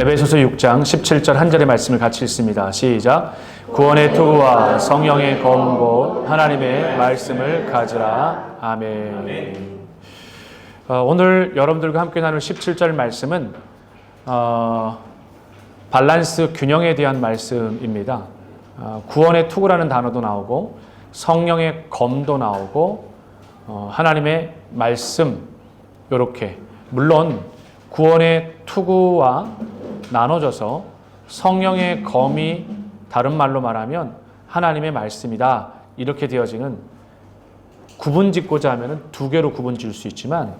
에베소서 6장 17절 한 절의 말씀을 같이 읽습니다. 시작. 구원의 투구와 성령의 검고 하나님의 말씀을 가지라. 아멘. 오늘 여러분들과 함께 나눌 17절 말씀은 밸런스 균형에 대한 말씀입니다. 구원의 투구라는 단어도 나오고 성령의 검도 나오고 하나님의 말씀 이렇게 물론 구원의 투구와 나눠져서 성령의 검이 다른 말로 말하면 하나님의 말씀이다 이렇게 되어지는 구분짓고자 하면 두 개로 구분지을 수 있지만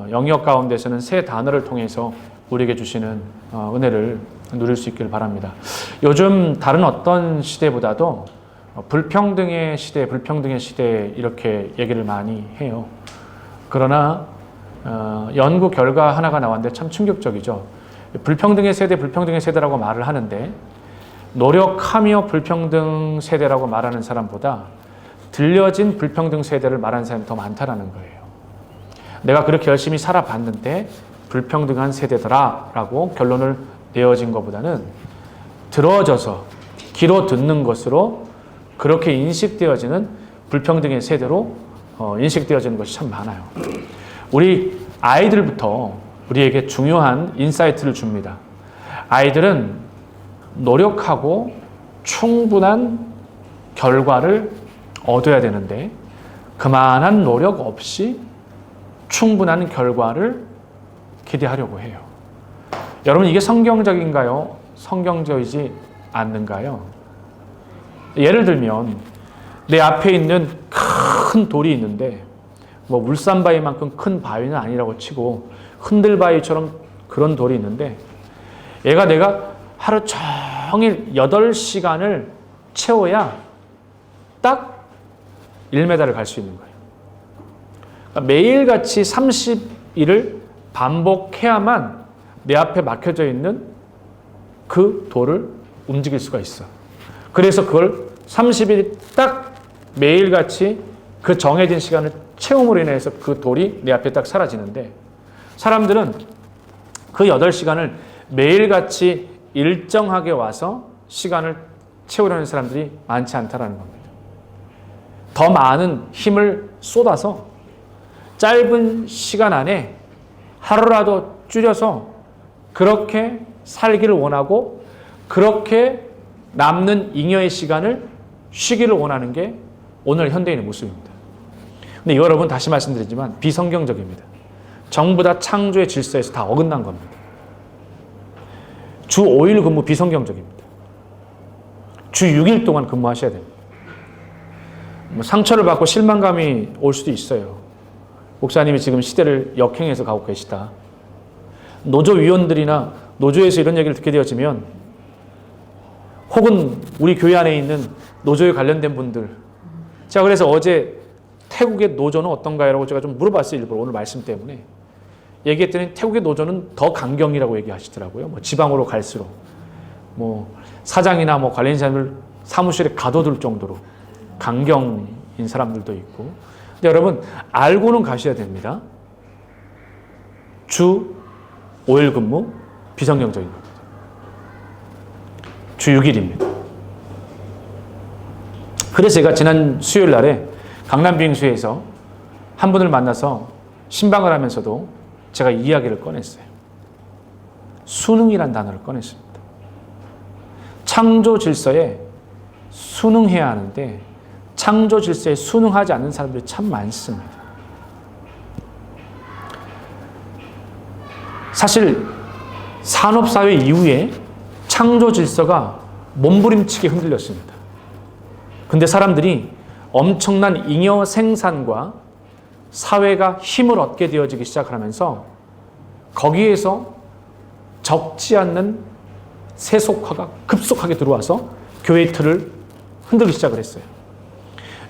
영역 가운데서는 세 단어를 통해서 우리에게 주시는 은혜를 누릴 수 있기를 바랍니다. 요즘 다른 어떤 시대보다도 불평등의 시대 이렇게 얘기를 많이 해요. 그러나 연구 결과 하나가 나왔는데 참 충격적이죠. 불평등의 세대라고 말을 하는데 노력하며 불평등 세대라고 말하는 사람보다 들려진 불평등 세대를 말하는 사람이 더 많다라는 거예요. 내가 그렇게 열심히 살아봤는데 불평등한 세대더라라고 결론을 내어진 것보다는 들어져서 귀로 듣는 것으로 그렇게 인식되어지는 불평등의 세대로 인식되어지는 것이 참 많아요. 우리 아이들부터 우리에게 중요한 인사이트를 줍니다. 아이들은 노력하고 충분한 결과를 얻어야 되는데 그만한 노력 없이 충분한 결과를 기대하려고 해요. 여러분 이게 성경적인가요? 성경적이지 않는가요? 예를 들면 내 앞에 있는 큰 돌이 있는데 뭐 울산바위만큼 큰 바위는 아니라고 치고 흔들바위처럼 그런 돌이 있는데 내가 하루 종일 8시간을 채워야 딱 1m를 갈 수 있는 거예요. 그러니까 매일같이 30일을 반복해야만 내 앞에 막혀져 있는 그 돌을 움직일 수가 있어. 그래서 그걸 30일 딱 매일같이 그 정해진 시간을 채움으로 인해서 그 돌이 내 앞에 딱 사라지는데 사람들은 그 8시간을 매일같이 일정하게 와서 시간을 채우려는 사람들이 많지 않다라는 겁니다. 더 많은 힘을 쏟아서 짧은 시간 안에 하루라도 줄여서 그렇게 살기를 원하고 그렇게 남는 잉여의 시간을 쉬기를 원하는 게 오늘 현대인의 모습입니다. 근데 여러분 다시 말씀드리지만 비성경적입니다. 전부 다 창조의 질서에서 다 어긋난 겁니다. 주 5일 근무 비성경적입니다. 주 6일 동안 근무하셔야 됩니다. 상처를 받고 실망감이 올 수도 있어요. 목사님이 지금 시대를 역행해서 가고 계시다. 노조위원들이나 노조에서 이런 얘기를 듣게 되어지면 혹은 우리 교회 안에 있는 노조에 관련된 분들 제가 그래서 어제 태국의 노조는 어떤가요? 라고 제가 좀 물어봤어요. 일부러 오늘 말씀 때문에. 얘기했더니 태국의 노조는 더 강경이라고 얘기하시더라고요. 뭐 지방으로 갈수록. 뭐 사장이나 뭐 관련인사를 사무실에 가둬둘 정도로 강경인 사람들도 있고. 근데 여러분 알고는 가셔야 됩니다. 주 5일 근무 비성경적인 겁니다. 주 6일입니다. 그래서 제가 지난 수요일 날에 강남 비행수에서 한 분을 만나서 신방을 하면서도 제가 이 이야기를 꺼냈어요. 순응이란 단어를 꺼냈습니다. 창조 질서에 순응해야 하는데 창조 질서에 순응하지 않는 사람들이 참 많습니다. 사실 산업사회 이후에 창조 질서가 몸부림치게 흔들렸습니다. 근데 사람들이 엄청난 잉여 생산과 사회가 힘을 얻게 되어지기 시작하면서 거기에서 적지 않는 세속화가 급속하게 들어와서 교회의 틀을 흔들기 시작을 했어요.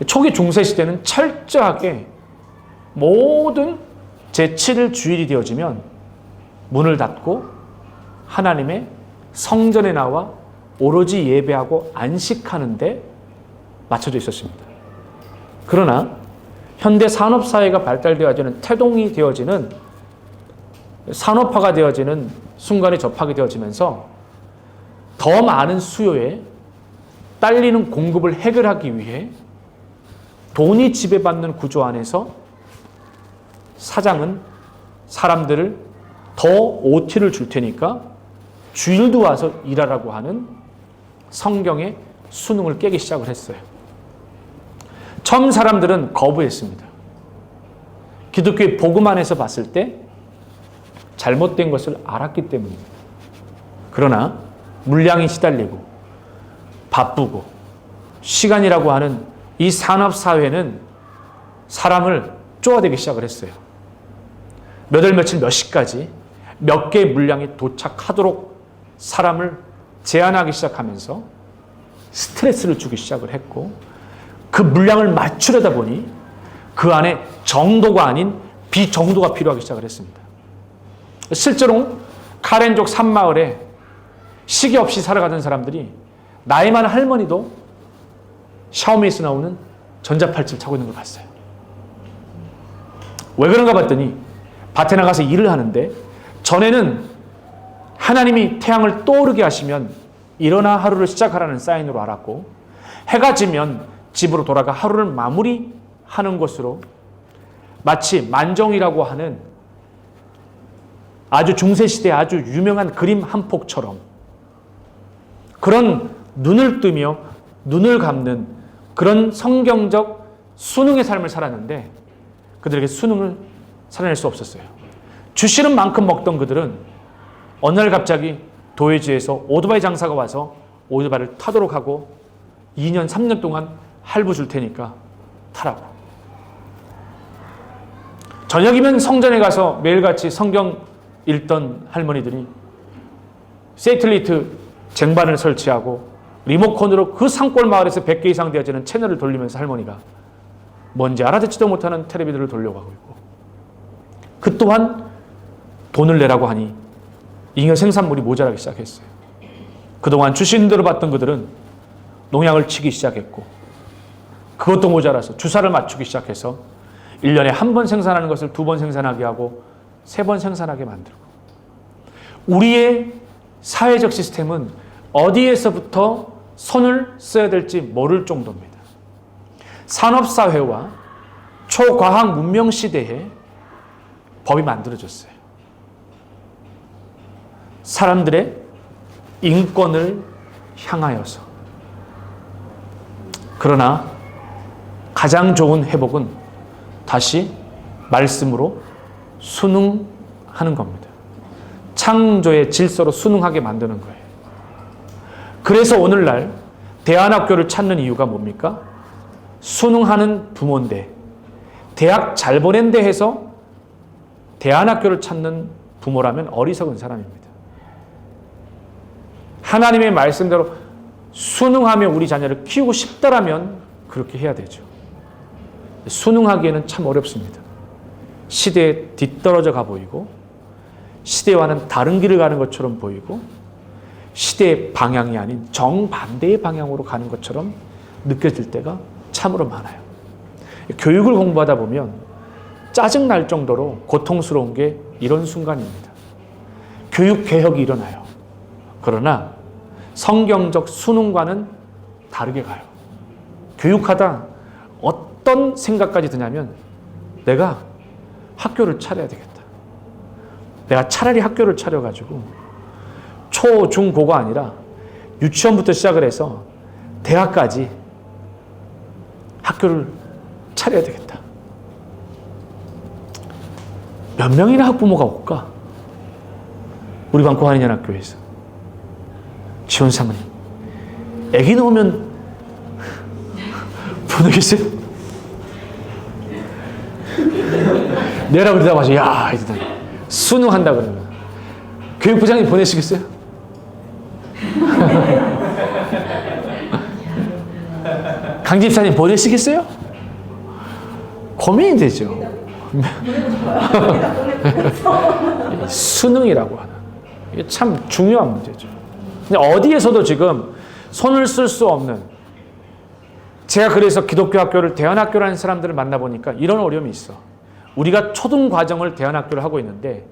초기 중세 시대는 철저하게 모든 제7일 주일이 되어지면 문을 닫고 하나님의 성전에 나와 오로지 예배하고 안식하는 데 맞춰져 있었습니다. 그러나 현대 산업사회가 발달되어지는 태동이 되어지는 산업화가 되어지는 순간에 접하게 되어지면서 더 많은 수요에 딸리는 공급을 해결하기 위해 돈이 지배받는 구조 안에서 사장은 사람들을 더 OT를 줄 테니까 주일도 와서 일하라고 하는 성경의 수능을 깨기 시작을 했어요. 처음 사람들은 거부했습니다. 기독교의 복음 안에서 봤을 때 잘못된 것을 알았기 때문입니다. 그러나 물량이 시달리고 바쁘고 시간이라고 하는 이 산업사회는 사람을 쪼아대기 시작을 했어요. 몇 월 며칠 몇 시까지 몇 개의 물량이 도착하도록 사람을 제한하기 시작하면서 스트레스를 주기 시작을 했고 그 물량을 맞추려다 보니 그 안에 정도가 아닌 비정도가 필요하기 시작을 했습니다. 실제로 카렌족 산마을에 시계 없이 살아가던 사람들이 나이 많은 할머니도 샤오미에서 나오는 전자팔찌를 차고 있는 걸 봤어요. 왜 그런가 봤더니 밭에 나가서 일을 하는데 전에는 하나님이 태양을 떠오르게 하시면 일어나 하루를 시작하라는 사인으로 알았고 해가 지면 집으로 돌아가 하루를 마무리하는 것으로 마치 만종이라고 하는 아주 중세시대에 아주 유명한 그림 한 폭처럼 그런 눈을 뜨며 눈을 감는 그런 성경적 수능의 삶을 살았는데 그들에게 수능을 살아낼 수 없었어요. 주시는 만큼 먹던 그들은 어느 날 갑자기 도회지에서 오토바이 장사가 와서 오토바이를 타도록 하고 2년, 3년 동안 할부 줄 테니까 타라고. 저녁이면 성전에 가서 매일같이 성경 읽던 할머니들이 세틀리트 쟁반을 설치하고 리모컨으로 그 산골 마을에서 100개 이상 되어지는 채널을 돌리면서 할머니가 뭔지 알아듣지도 못하는 텔레비전을 돌려가고 있고 그 또한 돈을 내라고 하니 잉여 생산물이 모자라기 시작했어요. 그동안 주신 대로 받던 그들은 농약을 치기 시작했고 그것도 모자라서 주사를 맞추기 시작해서 1년에 한 번 생산하는 것을 2번 생산하게 하고 3번 생산하게 만들고 우리의 사회적 시스템은 어디에서부터 손을 써야 될지 모를 정도입니다. 산업사회와 초과학 문명 시대에 법이 만들어졌어요. 사람들의 인권을 향하여서. 그러나 가장 좋은 회복은 다시 말씀으로 순응하는 겁니다. 창조의 질서로 순응하게 만드는 거예요. 그래서 오늘날 대안학교를 찾는 이유가 뭡니까? 순응하는 부모인데 대학 잘 보낸데 해서 대안학교를 찾는 부모라면 어리석은 사람입니다. 하나님의 말씀대로 순응하며 우리 자녀를 키우고 싶다라면 그렇게 해야 되죠. 순응하기에는 참 어렵습니다. 시대에 뒤떨어져 가 보이고 시대와는 다른 길을 가는 것처럼 보이고 시대의 방향이 아닌 정반대의 방향으로 가는 것처럼 느껴질 때가 참으로 많아요. 교육을 공부하다 보면 짜증날 정도로 고통스러운 게 이런 순간입니다. 교육개혁이 일어나요. 그러나 성경적 순응과는 다르게 가요. 교육하다 어떤 생각까지 드냐면 내가 학교를 차려야 되겠다. 내가 차라리 학교를 차려가지고 초, 중, 고가 아니라 유치원부터 시작을 해서 대학까지 학교를 차려야 되겠다. 몇 명이나 학부모가 올까? 우리 반 고한인연합교회에서 지원 사모님 애기 나오면 보내겠어요? 내라고 대답하죠. 야, 이들 순응한다 그러면 교육부장님 보내시겠어요? 강 집사님 보내시겠어요? 고민이 되죠. 수능이라고 하는 이게 참 중요한 문제죠. 근데 어디에서도 지금 손을 쓸 수 없는 제가 그래서 기독교 학교를 대안학교라는 사람들을 만나보니까 이런 어려움이 있어. 우리가 초등 과정을 대안학교를 하고 있는데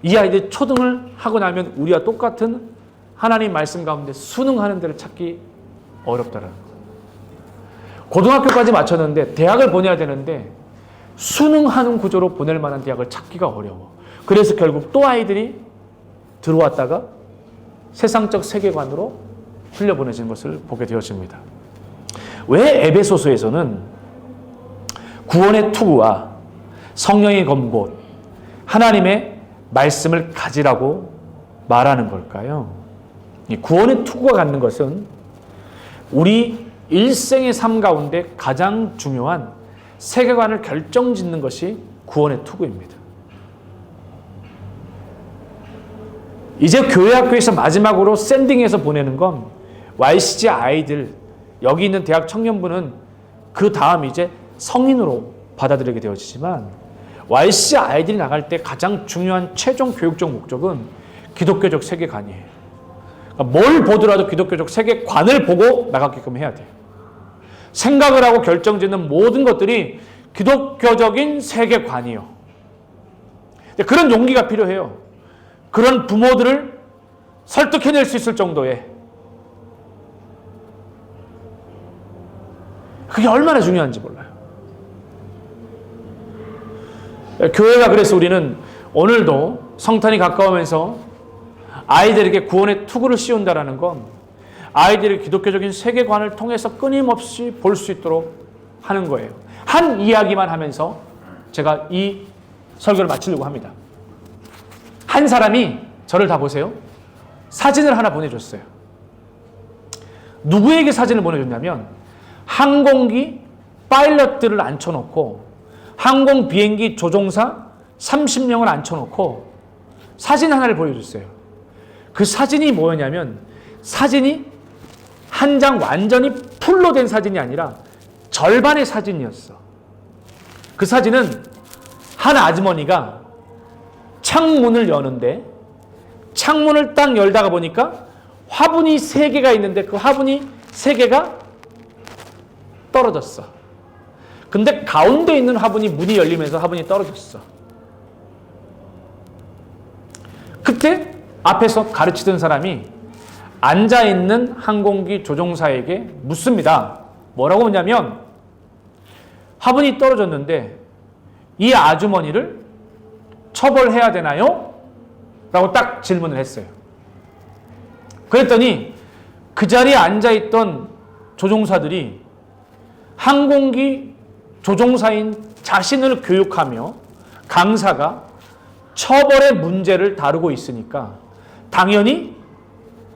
이 아이들이 초등을 하고 나면 우리와 똑같은 하나님 말씀 가운데 순응하는 데를 찾기 어렵다라는 거예요. 고등학교까지 마쳤는데 대학을 보내야 되는데 순응하는 구조로 보낼 만한 대학을 찾기가 어려워. 그래서 결국 또 아이들이 들어왔다가 세상적 세계관으로 흘려보내지는 것을 보게 되어집니다. 왜 에베소서에서는 구원의 투구와 성령의 검봇, 하나님의 말씀을 가지라고 말하는 걸까요? 이 구원의 투구가 갖는 것은 우리 일생의 삶 가운데 가장 중요한 세계관을 결정짓는 것이 구원의 투구입니다. 이제 교회 학교에서 마지막으로 샌딩해서 보내는 건 YCG 아이들, 여기 있는 대학 청년부는 그 다음 이제 성인으로 받아들이게 되어지지만 YCG 아이들이 나갈 때 가장 중요한 최종 교육적 목적은 기독교적 세계관이에요. 그러니까 뭘 보더라도 기독교적 세계관을 보고 나가게끔 해야 돼요. 생각을 하고 결정짓는 모든 것들이 기독교적인 세계관이요. 그런 용기가 필요해요. 그런 부모들을 설득해낼 수 있을 정도의, 그게 얼마나 중요한지 몰라요. 교회가 그래서 우리는 오늘도 성탄이 가까우면서 아이들에게 구원의 투구를 씌운다는 건 아이들의 기독교적인 세계관을 통해서 끊임없이 볼 수 있도록 하는 거예요. 한 이야기만 하면서 제가 이 설교를 마치려고 합니다. 한 사람이 저를 다 보세요. 사진을 하나 보내줬어요. 누구에게 사진을 보내줬냐면 항공기 파일럿들을 앉혀놓고 항공 비행기 조종사 30명을 앉혀놓고 사진 하나를 보여줬어요. 그 사진이 뭐였냐면 사진이 한 장 완전히 풀로 된 사진이 아니라 절반의 사진이었어. 그 사진은 한 아주머니가 창문을 여는데 창문을 딱 열다가 보니까 화분이 3개가 있는데 그 화분이 3개가 떨어졌어. 근데 가운데 있는 화분이 문이 열리면서 화분이 떨어졌어. 그때 앞에서 가르치던 사람이 앉아있는 항공기 조종사에게 묻습니다. 뭐라고 묻냐면 화분이 떨어졌는데 이 아주머니를 처벌해야 되나요? 라고 딱 질문을 했어요. 그랬더니 그 자리에 앉아있던 조종사들이 항공기 조종사인 자신을 교육하며 강사가 처벌의 문제를 다루고 있으니까 당연히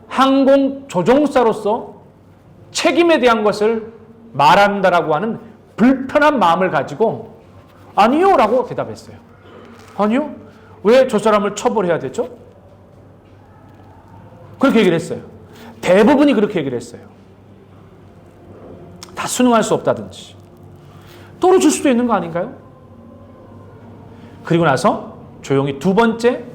항공 조종사로서 책임에 대한 것을 말한다라고 하는 불편한 마음을 가지고 아니요 라고 대답했어요. 아니요? 왜 저 사람을 처벌해야 되죠? 그렇게 얘기를 했어요. 대부분이 그렇게 얘기를 했어요. 다 순응할 수 없다든지 떨어질 수도 있는 거 아닌가요? 그리고 나서 조용히 두 번째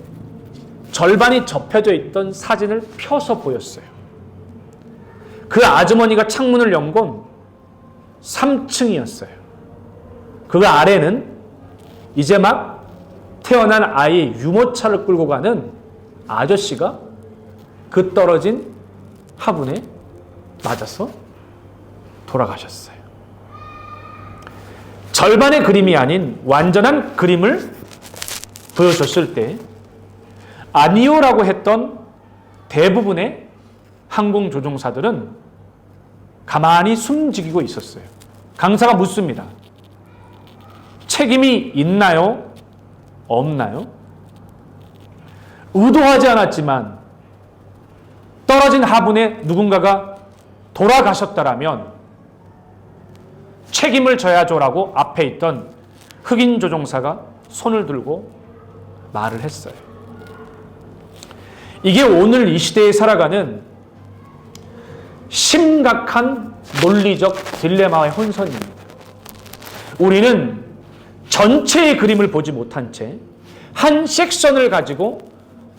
절반이 접혀져 있던 사진을 펴서 보였어요. 그 아주머니가 창문을 연 건 3층이었어요. 그 아래는 이제 막 태어난 아이의 유모차를 끌고 가는 아저씨가 그 떨어진 화분에 맞아서 돌아가셨어요. 절반의 그림이 아닌 완전한 그림을 보여줬을 때 아니요라고 했던 대부분의 항공조종사들은 가만히 숨지기고 있었어요. 강사가 묻습니다. 책임이 있나요? 없나요? 의도하지 않았지만 떨어진 화분에 누군가가 돌아가셨다라면 책임을 져야죠라고 앞에 있던 흑인 조종사가 손을 들고 말을 했어요. 이게 오늘 이 시대에 살아가는 심각한 논리적 딜레마의 혼선입니다. 우리는 전체의 그림을 보지 못한 채 한 섹션을 가지고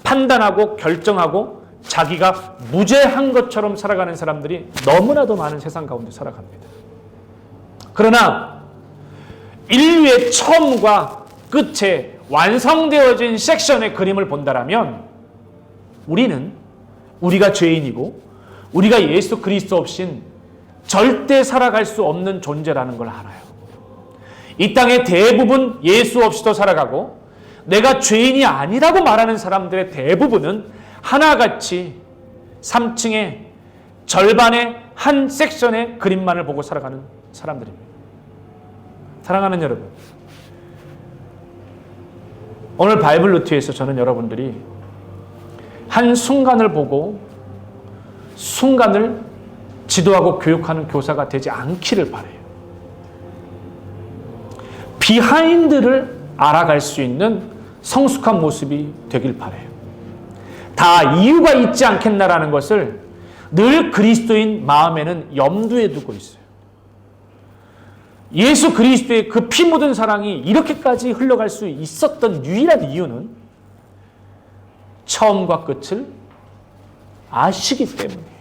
판단하고 결정하고 자기가 무죄한 것처럼 살아가는 사람들이 너무나도 많은 세상 가운데 살아갑니다. 그러나 인류의 처음과 끝에 완성되어진 섹션의 그림을 본다라면 우리는 우리가 죄인이고 우리가 예수 그리스도 없인 절대 살아갈 수 없는 존재라는 걸 알아요. 이 땅의 대부분 예수 없이도 살아가고 내가 죄인이 아니라고 말하는 사람들의 대부분은 하나같이 3층의 절반의 한 섹션의 그림만을 보고 살아가는 사람들입니다. 사랑하는 여러분, 오늘 바이블 루트에서 저는 여러분들이 한 순간을 보고 순간을 지도하고 교육하는 교사가 되지 않기를 바라요. 비하인드를 알아갈 수 있는 성숙한 모습이 되길 바라요. 다 이유가 있지 않겠나라는 것을 늘 그리스도인 마음에는 염두에 두고 있어요. 예수 그리스도의 그 피 묻은 사랑이 이렇게까지 흘러갈 수 있었던 유일한 이유는 처음과 끝을 아시기 때문이에요.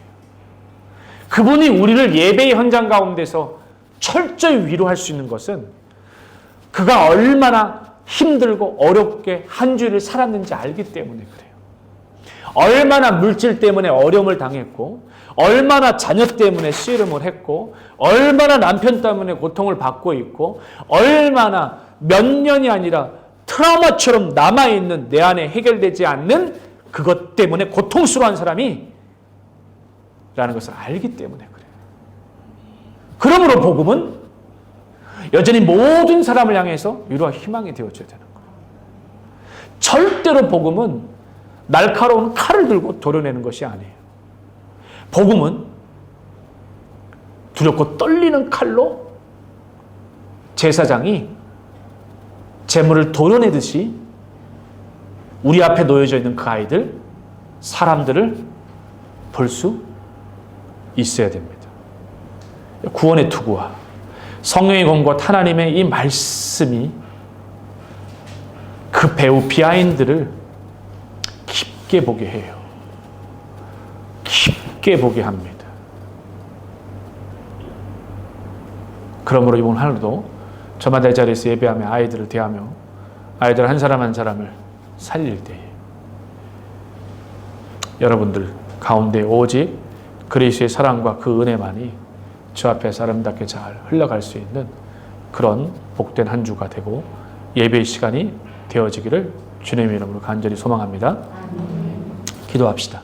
그분이 우리를 예배의 현장 가운데서 철저히 위로할 수 있는 것은 그가 얼마나 힘들고 어렵게 한 주일을 살았는지 알기 때문에 그래요. 얼마나 물질 때문에 어려움을 당했고 얼마나 자녀 때문에 씨름을 했고 얼마나 남편 때문에 고통을 받고 있고 얼마나 몇 년이 아니라 트라우마처럼 남아있는 내 안에 해결되지 않는 그것 때문에 고통스러운 사람이 라는 것을 알기 때문에 그래요. 그러므로 복음은 여전히 모든 사람을 향해서 위로와 희망이 되어줘야 되는 거예요. 절대로 복음은 날카로운 칼을 들고 도려내는 것이 아니에요. 복음은 두렵고 떨리는 칼로 제사장이 제물을 도려내듯이 우리 앞에 놓여져 있는 그 아이들, 사람들을 볼 수 있어야 됩니다. 구원의 투구와 성령의 공과 하나님의 이 말씀이 그 배우 비하인드를 깊게 보게 해요. 깊게 보게 합니다. 그러므로 이번 하루도 저마다 자리에서 예배하며 아이들을 대하며 아이들 한 사람 한 사람을 살릴 때에 여러분들 가운데 오직 그리스도의 사랑과 그 은혜만이 주 앞에서 아름답게 잘 흘러갈 수 있는 그런 복된 한 주가 되고 예배의 시간이 되어지기를 주님의 이름으로 간절히 소망합니다. 기도합시다.